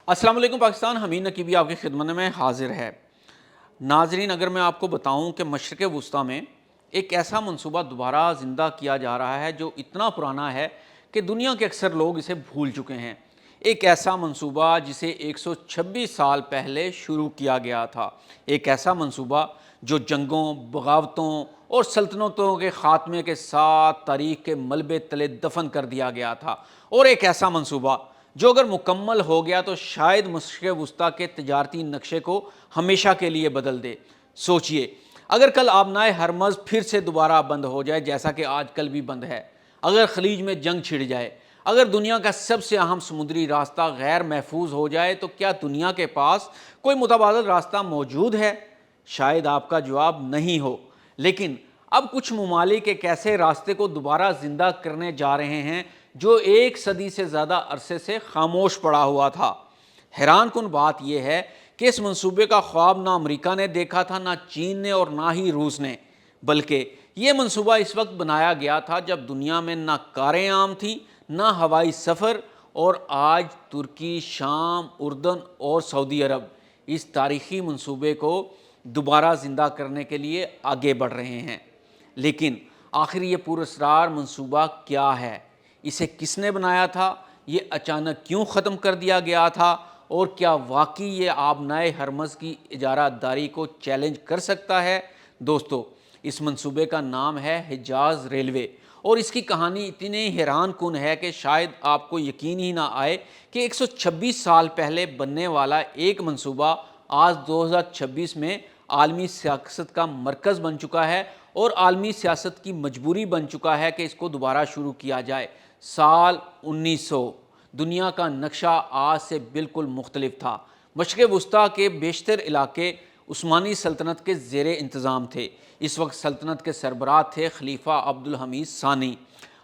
السلام علیکم پاکستان، حمید نقیبی آپ کی خدمت میں حاضر ہے۔ ناظرین، اگر میں آپ کو بتاؤں کہ مشرق وسطیٰ میں ایک ایسا منصوبہ دوبارہ زندہ کیا جا رہا ہے جو اتنا پرانا ہے کہ دنیا کے اکثر لوگ اسے بھول چکے ہیں۔ ایک ایسا منصوبہ جسے 126 سال پہلے شروع کیا گیا تھا، ایک ایسا منصوبہ جو جنگوں، بغاوتوں اور سلطنتوں کے خاتمے کے ساتھ تاریخ کے ملبے تلے دفن کر دیا گیا تھا، اور ایک ایسا منصوبہ جو اگر مکمل ہو گیا تو شاید مشرق وسطیٰ کے تجارتی نقشے کو ہمیشہ کے لیے بدل دے۔ سوچئے، اگر کل آبنائے ہرمز پھر سے دوبارہ بند ہو جائے جیسا کہ آج کل بھی بند ہے، اگر خلیج میں جنگ چھڑ جائے، اگر دنیا کا سب سے اہم سمندری راستہ غیر محفوظ ہو جائے، تو کیا دنیا کے پاس کوئی متبادل راستہ موجود ہے؟ شاید آپ کا جواب نہیں ہو، لیکن اب کچھ ممالک ایک ایسے راستے کو دوبارہ زندہ کرنے جا رہے ہیں جو ایک صدی سے زیادہ عرصے سے خاموش پڑا ہوا تھا۔ حیران کن بات یہ ہے کہ اس منصوبے کا خواب نہ امریکہ نے دیکھا تھا، نہ چین نے، اور نہ ہی روس نے، بلکہ یہ منصوبہ اس وقت بنایا گیا تھا جب دنیا میں نہ کاریں عام تھیں، نہ ہوائی سفر، اور آج ترکی، شام، اردن اور سعودی عرب اس تاریخی منصوبے کو دوبارہ زندہ کرنے کے لیے آگے بڑھ رہے ہیں۔ لیکن آخر یہ پراسرار منصوبہ کیا ہے؟ اسے کس نے بنایا تھا؟ یہ اچانک کیوں ختم کر دیا گیا تھا؟ اور کیا واقعی یہ آبنائے ہرمز کی اجارہ داری کو چیلنج کر سکتا ہے؟ دوستو، اس منصوبے کا نام ہے حجاز ریلوے، اور اس کی کہانی اتنی حیران کن ہے کہ شاید آپ کو یقین ہی نہ آئے کہ 126 سال پہلے بننے والا ایک منصوبہ آج 2026 میں عالمی سیاست کا مرکز بن چکا ہے، اور عالمی سیاست کی مجبوری بن چکا ہے کہ اس کو دوبارہ شروع کیا جائے۔ سال 1900، دنیا کا نقشہ آج سے بالکل مختلف تھا۔ مشرق وسطیٰ کے بیشتر علاقے عثمانی سلطنت کے زیر انتظام تھے۔ اس وقت سلطنت کے سربراہ تھے خلیفہ عبدالحمید ثانی۔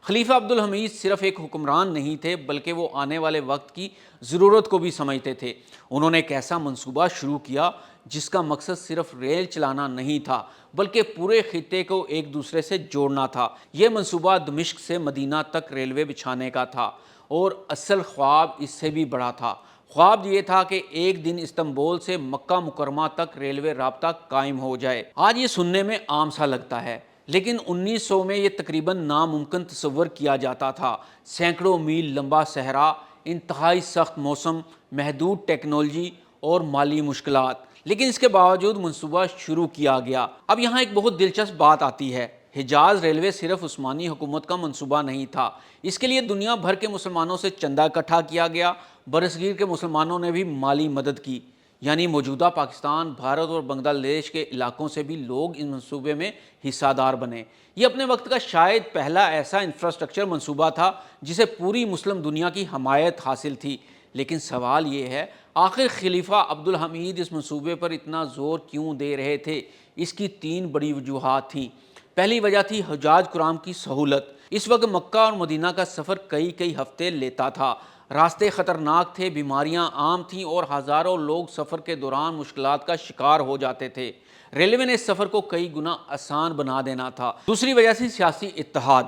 خلیفہ عبدالحمید صرف ایک حکمران نہیں تھے، بلکہ وہ آنے والے وقت کی ضرورت کو بھی سمجھتے تھے۔ انہوں نے ایک ایسا منصوبہ شروع کیا جس کا مقصد صرف ریل چلانا نہیں تھا، بلکہ پورے خطے کو ایک دوسرے سے جوڑنا تھا۔ یہ منصوبہ دمشق سے مدینہ تک ریلوے بچھانے کا تھا، اور اصل خواب اس سے بھی بڑا تھا۔ خواب یہ تھا کہ ایک دن استنبول سے مکہ مکرمہ تک ریلوے رابطہ قائم ہو جائے۔ آج یہ سننے میں عام سا لگتا ہے، لیکن 1900 میں یہ تقریباً ناممکن تصور کیا جاتا تھا۔ سینکڑوں میل لمبا صحرا، انتہائی سخت موسم، محدود ٹیکنالوجی اور مالی مشکلات، لیکن اس کے باوجود منصوبہ شروع کیا گیا۔ اب یہاں ایک بہت دلچسپ بات آتی ہے۔ حجاز ریلوے صرف عثمانی حکومت کا منصوبہ نہیں تھا، اس کے لیے دنیا بھر کے مسلمانوں سے چندہ اکٹھا کیا گیا۔ برصغیر کے مسلمانوں نے بھی مالی مدد کی، یعنی موجودہ پاکستان، بھارت اور بنگلہ دیش کے علاقوں سے بھی لوگ اس منصوبے میں حصہ دار بنے۔ یہ اپنے وقت کا شاید پہلا ایسا انفراسٹرکچر منصوبہ تھا جسے پوری مسلم دنیا کی حمایت حاصل تھی۔ لیکن سوال یہ ہے، آخر خلیفہ عبدالحمید اس منصوبے پر اتنا زور کیوں دے رہے تھے؟ اس کی 3 بڑی وجوہات تھیں۔ پہلی وجہ تھی حجاج کرام کی سہولت۔ اس وقت مکہ اور مدینہ کا سفر کئی ہفتے لیتا تھا، راستے خطرناک تھے، بیماریاں عام تھیں، اور ہزاروں لوگ سفر کے دوران مشکلات کا شکار ہو جاتے تھے۔ ریلوے نے اس سفر کو کئی گنا آسان بنا دینا تھا۔ دوسری وجہ تھی سیاسی اتحاد۔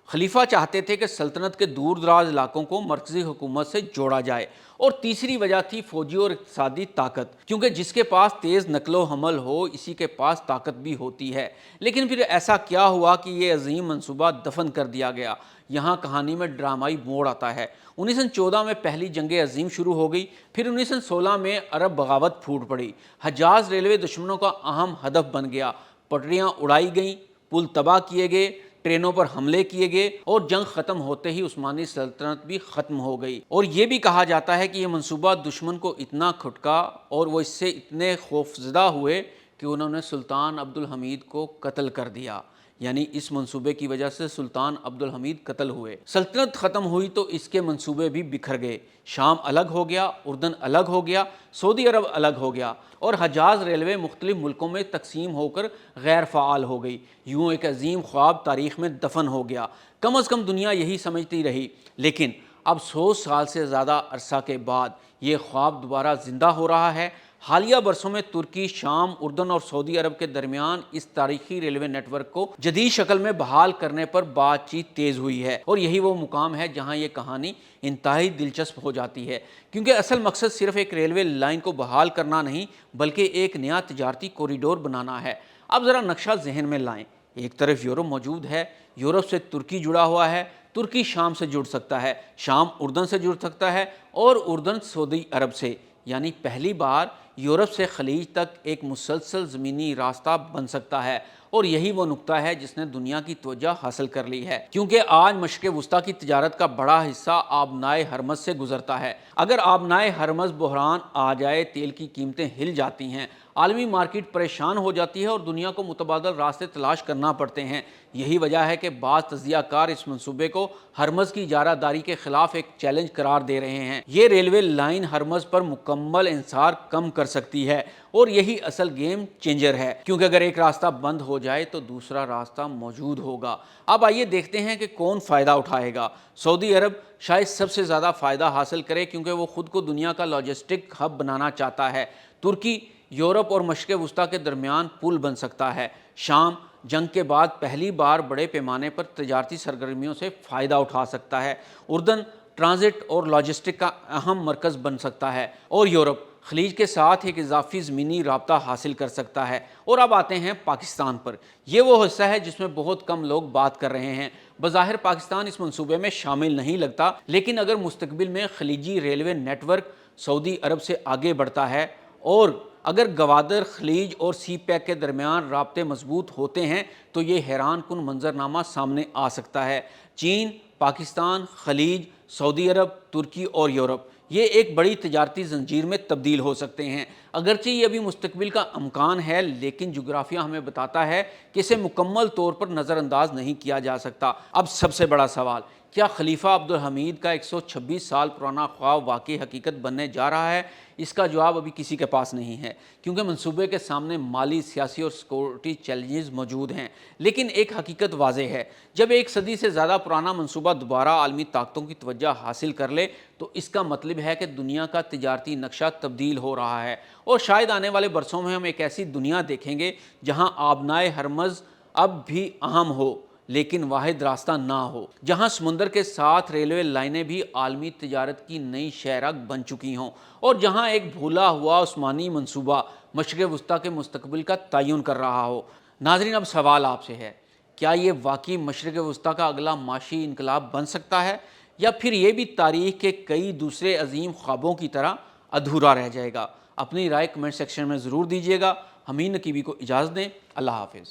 خلیفہ چاہتے تھے کہ سلطنت کے دور دراز علاقوں کو مرکزی حکومت سے جوڑا جائے۔ اور تیسری وجہ تھی فوجی اور اقتصادی طاقت، کیونکہ جس کے پاس تیز نقل و حمل ہو، اسی کے پاس طاقت بھی ہوتی ہے۔ لیکن پھر ایسا کیا ہوا کہ یہ عظیم منصوبہ دفن کر دیا گیا؟ یہاں کہانی میں ڈرامائی موڑ آتا ہے۔ 1914 میں پہلی جنگ عظیم شروع ہو گئی، پھر 1916 میں عرب بغاوت پھوٹ پڑی۔ حجاز ریلوے دشمنوں کا اہم ہدف بن گیا، پٹریاں اڑائی گئیں، پل تباہ کیے گئے، ٹرینوں پر حملے کیے گئے، اور جنگ ختم ہوتے ہی عثمانی سلطنت بھی ختم ہو گئی۔ اور یہ بھی کہا جاتا ہے کہ یہ منصوبہ دشمن کو اتنا کھٹکا اور وہ اس سے اتنے خوفزدہ ہوئے کہ انہوں نے سلطان عبدالحمید کو قتل کر دیا۔ یعنی اس منصوبے کی وجہ سے سلطان عبدالحمید قتل ہوئے۔ سلطنت ختم ہوئی تو اس کے منصوبے بھی بکھر گئے۔ شام الگ ہو گیا، اردن الگ ہو گیا، سعودی عرب الگ ہو گیا، اور حجاز ریلوے مختلف ملکوں میں تقسیم ہو کر غیر فعال ہو گئی۔ یوں ایک عظیم خواب تاریخ میں دفن ہو گیا۔ کم از کم دنیا یہی سمجھتی رہی۔ لیکن اب 100 سال سے زیادہ عرصہ کے بعد یہ خواب دوبارہ زندہ ہو رہا ہے۔ حالیہ برسوں میں ترکی، شام، اردن اور سعودی عرب کے درمیان اس تاریخی ریلوے نیٹ ورک کو جدید شکل میں بحال کرنے پر بات چیت تیز ہوئی ہے، اور یہی وہ مقام ہے جہاں یہ کہانی انتہائی دلچسپ ہو جاتی ہے، کیونکہ اصل مقصد صرف ایک ریلوے لائن کو بحال کرنا نہیں بلکہ ایک نیا تجارتی کوریڈور بنانا ہے۔ اب ذرا نقشہ ذہن میں لائیں۔ ایک طرف یورپ موجود ہے، یورپ سے ترکی جڑا ہوا ہے، ترکی شام سے جڑ سکتا ہے، شام اردن سے جڑ سکتا ہے، اور اردن سعودی عرب سے، یعنی پہلی بار یورپ سے خلیج تک ایک مسلسل زمینی راستہ بن سکتا ہے۔ اور یہی وہ نقطہ ہے جس نے دنیا کی توجہ حاصل کر لی ہے، کیونکہ آج مشرق وسطیٰ کی تجارت کا بڑا حصہ آبنائے ہرمز سے گزرتا ہے۔ اگر آبنائے ہرمز بحران آ جائے، تیل کی قیمتیں ہل جاتی ہیں، عالمی مارکیٹ پریشان ہو جاتی ہے اور دنیا کو متبادل راستے تلاش کرنا پڑتے ہیں۔ یہی وجہ ہے کہ بعض تجزیہ کار اس منصوبے کو ہرمز کی اجارہ داری کے خلاف ایک چیلنج قرار دے رہے ہیں۔ یہ ریلوے لائن ہرمز پر مکمل انحصار کم کر سکتی ہے، اور یہی اصل گیم چینجر ہے، کیونکہ اگر ایک راستہ بند ہو جائے تو دوسرا راستہ موجود ہوگا۔ اب آئیے دیکھتے ہیں کہ کون فائدہ اٹھائے گا۔ سعودی عرب شاید سب سے زیادہ فائدہ حاصل کرے، کیونکہ وہ خود کو دنیا کا لاجسٹک ہب بنانا چاہتا ہے۔ ترکی یورپ اور مشرق وسطیٰ کے درمیان پل بن سکتا ہے۔ شام جنگ کے بعد پہلی بار بڑے پیمانے پر تجارتی سرگرمیوں سے فائدہ اٹھا سکتا ہے۔ اردن ٹرانزٹ اور لاجسٹک کا اہم مرکز بن سکتا ہے، اور یورپ خلیج کے ساتھ ایک اضافی زمینی رابطہ حاصل کر سکتا ہے۔ اور اب آتے ہیں پاکستان پر۔ یہ وہ حصہ ہے جس میں بہت کم لوگ بات کر رہے ہیں۔ بظاہر پاکستان اس منصوبے میں شامل نہیں لگتا، لیکن اگر مستقبل میں خلیجی ریلوے نیٹ ورک سعودی عرب سے آگے بڑھتا ہے، اور اگر گوادر، خلیج اور سی پیک کے درمیان رابطے مضبوط ہوتے ہیں، تو یہ حیران کن منظرنامہ سامنے آ سکتا ہے۔ چین، پاکستان، خلیج، سعودی عرب، ترکی اور یورپ، یہ ایک بڑی تجارتی زنجیر میں تبدیل ہو سکتے ہیں۔ اگرچہ یہ ابھی مستقبل کا امکان ہے، لیکن جغرافیہ ہمیں بتاتا ہے کہ اسے مکمل طور پر نظر انداز نہیں کیا جا سکتا۔ اب سب سے بڑا سوال، کیا خلیفہ عبدالحمید کا 126 سال پرانا خواب واقعی حقیقت بننے جا رہا ہے؟ اس کا جواب ابھی کسی کے پاس نہیں ہے، کیونکہ منصوبے کے سامنے مالی، سیاسی اور سیکورٹی چیلنجز موجود ہیں۔ لیکن ایک حقیقت واضح ہے، جب ایک صدی سے زیادہ پرانا منصوبہ دوبارہ عالمی طاقتوں کی توجہ حاصل کر لے تو اس کا مطلب ہے کہ دنیا کا تجارتی نقشہ تبدیل ہو رہا ہے، اور شاید آنے والے برسوں میں ہم ایک ایسی دنیا دیکھیں گے جہاں آبنائے ہرمز اب بھی اہم ہو لیکن واحد راستہ نہ ہو، جہاں سمندر کے ساتھ ریلوے لائنیں بھی عالمی تجارت کی نئی شہرک بن چکی ہوں، اور جہاں ایک بھولا ہوا عثمانی منصوبہ مشرق وسطیٰ کے مستقبل کا تعین کر رہا ہو۔ ناظرین، اب سوال آپ سے ہے، کیا یہ واقعی مشرق وسطیٰ کا اگلا معاشی انقلاب بن سکتا ہے، یا پھر یہ بھی تاریخ کے کئی دوسرے عظیم خوابوں کی طرح ادھورا رہ جائے گا؟ اپنی رائے کمنٹ سیکشن میں ضرور دیجیے گا۔ حمید نقیبی کو اجازت دیں۔ اللہ حافظ۔